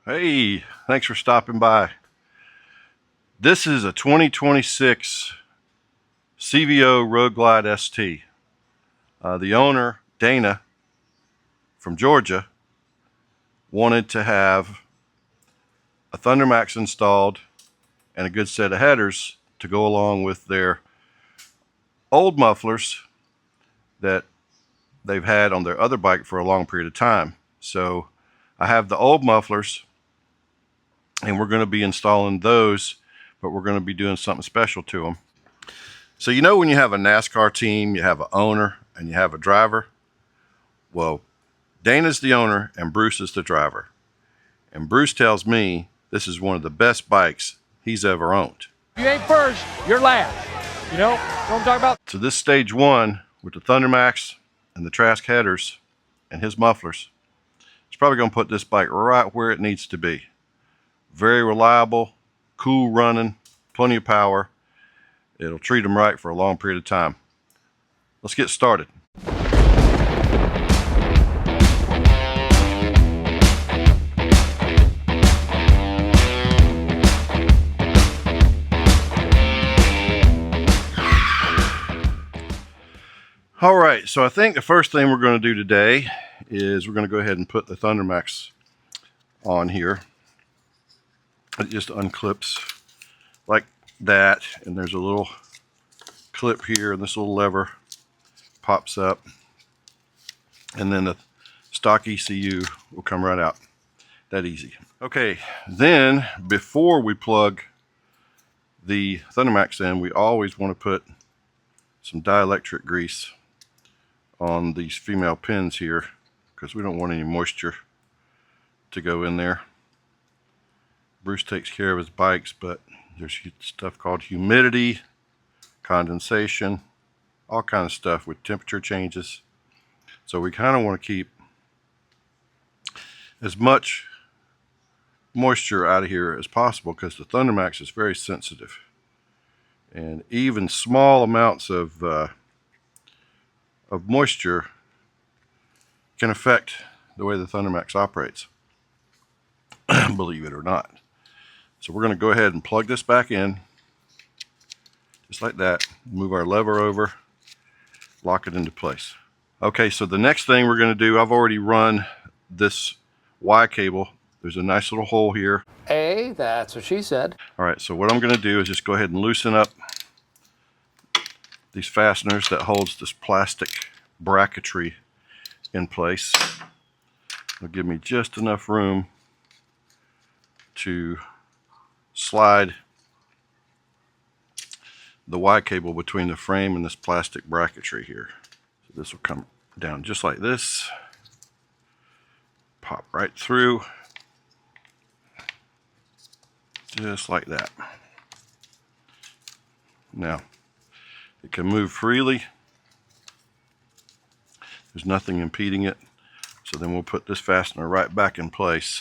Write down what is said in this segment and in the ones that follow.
Hey, thanks for stopping by. This is a 2026 CVO Road Glide ST. The owner, Dana, from Georgia, wanted to have a ThunderMax installed and a good set of headers to go along with their old mufflers that they've had on their other bike for a long period of time. So I have the old mufflers, and we're going to be installing those, but we're going to be doing something special to them. So you know when you have a NASCAR team, you have an owner and you have a driver? Well, Dana's the owner and Bruce is the driver. And Bruce tells me this is one of the best bikes he's ever owned. If you ain't first, you're last. You know what I'm talking about? So this stage one with the ThunderMax and the Trask headers and his mufflers, it's probably going to put this bike right where it needs to be. Very reliable, cool running, plenty of power. It'll treat them right for a long period of time. Let's get started. All right, so I think the first thing we're going to do today is we're going to go ahead and put the ThunderMax on here. It just unclips like that, and there's a little clip here, and this little lever pops up, and then the stock ECU will come right out. That easy. Okay, then before we plug the ThunderMax in, we always want to put some dielectric grease on these female pins here, because we don't want any moisture to go in there. Bruce takes care of his bikes, but there's stuff called humidity, condensation, all kind of stuff with temperature changes. So we kind of want to keep as much moisture out of here as possible, because the ThunderMax is very sensitive, and even small amounts of moisture can affect the way the ThunderMax operates, believe it or not. So we're going to go ahead and plug this back in, just like that. Move our lever over, lock it into place. Okay, so the next thing we're going to do, I've already run this Y cable. There's a nice little hole here. Hey, that's what she said. All right, so what I'm going to do is just go ahead and loosen up these fasteners that holds this plastic bracketry in place. It'll give me just enough room to slide the Y cable between the frame and this plastic bracketry here. So this will come down just like this, pop right through, just like that. Now, it can move freely. There's nothing impeding it. So then we'll put this fastener right back in place,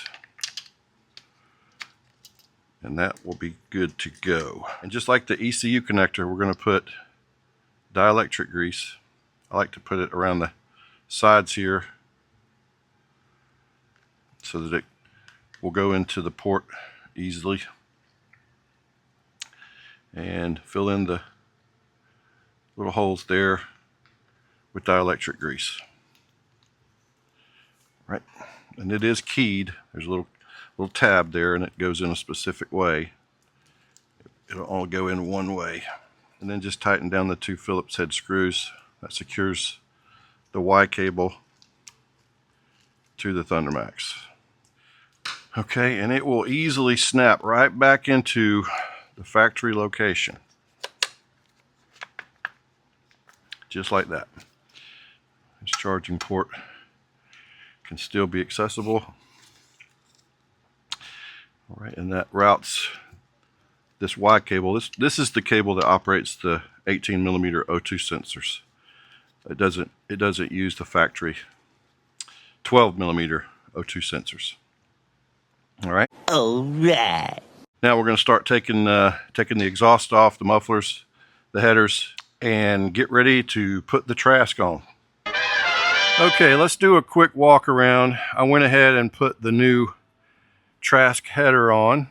and that will be good to go. And just like the ECU connector, we're going to put dielectric grease. I like to put it around the sides here so that it will go into the port easily, and fill in the little holes there with dielectric grease. Right, and it is keyed. There's a little tab there, and it goes in a specific way. It'll only go in one way. And then just tighten down the two Phillips head screws. That secures the Y cable to the ThunderMax. Okay, and it will easily snap right back into the factory location. Just like that. This charging port can still be accessible. All right, and that routes this Y cable. This is the cable that operates the 18mm O2 sensors. It doesn't use the factory 12mm O2 sensors. All right. All right. Now we're going to start taking the exhaust off, the mufflers, the headers, and get ready to put the Trask on. Okay, let's do a quick walk around. I went ahead and put the new Trask header on.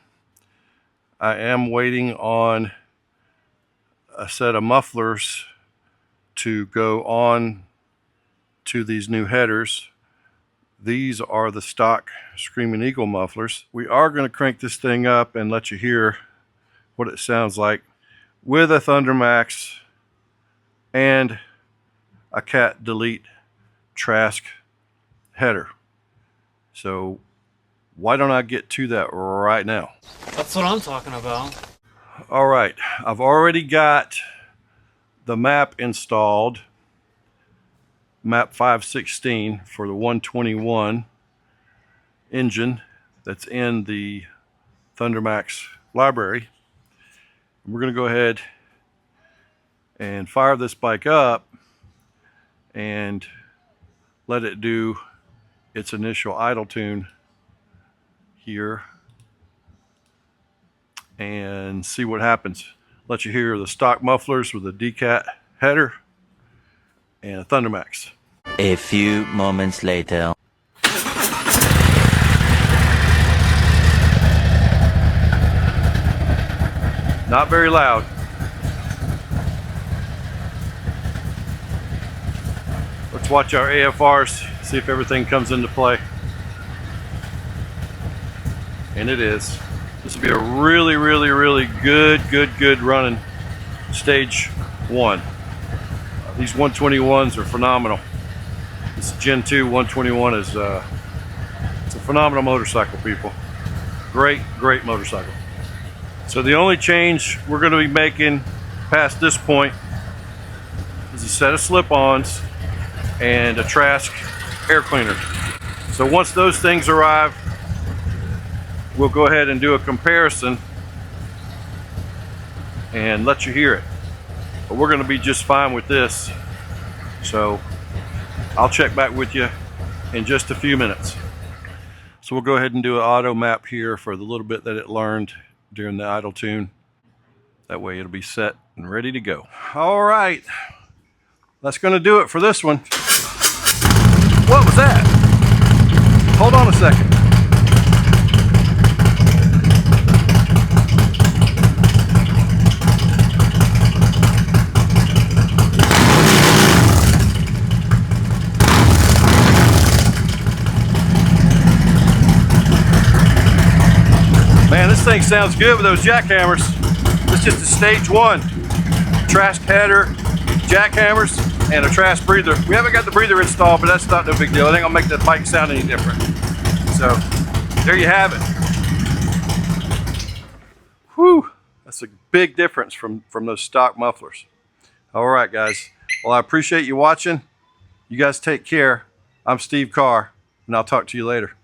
I am waiting on a set of mufflers to go on to these new headers. These are the stock Screaming Eagle mufflers. We are going to crank this thing up and let you hear what it sounds like with a ThunderMax and a cat delete Trask header. So why don't I get to that right now? That's what I'm talking about. All right, I've already got the map installed, map 516 for the 121 engine that's in the ThunderMax library. We're going to go ahead and fire this bike up and let it do its initial idle tune here and see what happens. Let you hear the stock mufflers with a DCAT header and a ThunderMax. A few moments later. Not very loud. Let's watch our AFRs, see if everything comes into play. And it is. This will be a really, really, really good running stage 1. These 121s are phenomenal. This Gen 2 121 is it's a phenomenal motorcycle, people. Great motorcycle. So the only change we're going to be making past this point is a set of slip-ons and a Trask air cleaner. So once those things arrive, we'll go ahead and do a comparison and let you hear it. But we're going to be just fine with this. So I'll check back with you in just a few minutes. So we'll go ahead and do an auto map here for the little bit that it learned during the idle tune. That way it'll be set and ready to go. All right, that's going to do it for this one. What was that? Hold on a second. Man, this thing sounds good with those jackhammers. This is just a stage 1. Trask header, jackhammers, and a Trask breather. We haven't got the breather installed, but that's not no big deal. I think I'll make the bike sound any different. So, there you have it. Whew, that's a big difference from those stock mufflers. All right, guys. Well, I appreciate you watching. You guys take care. I'm Steve Carr, and I'll talk to you later.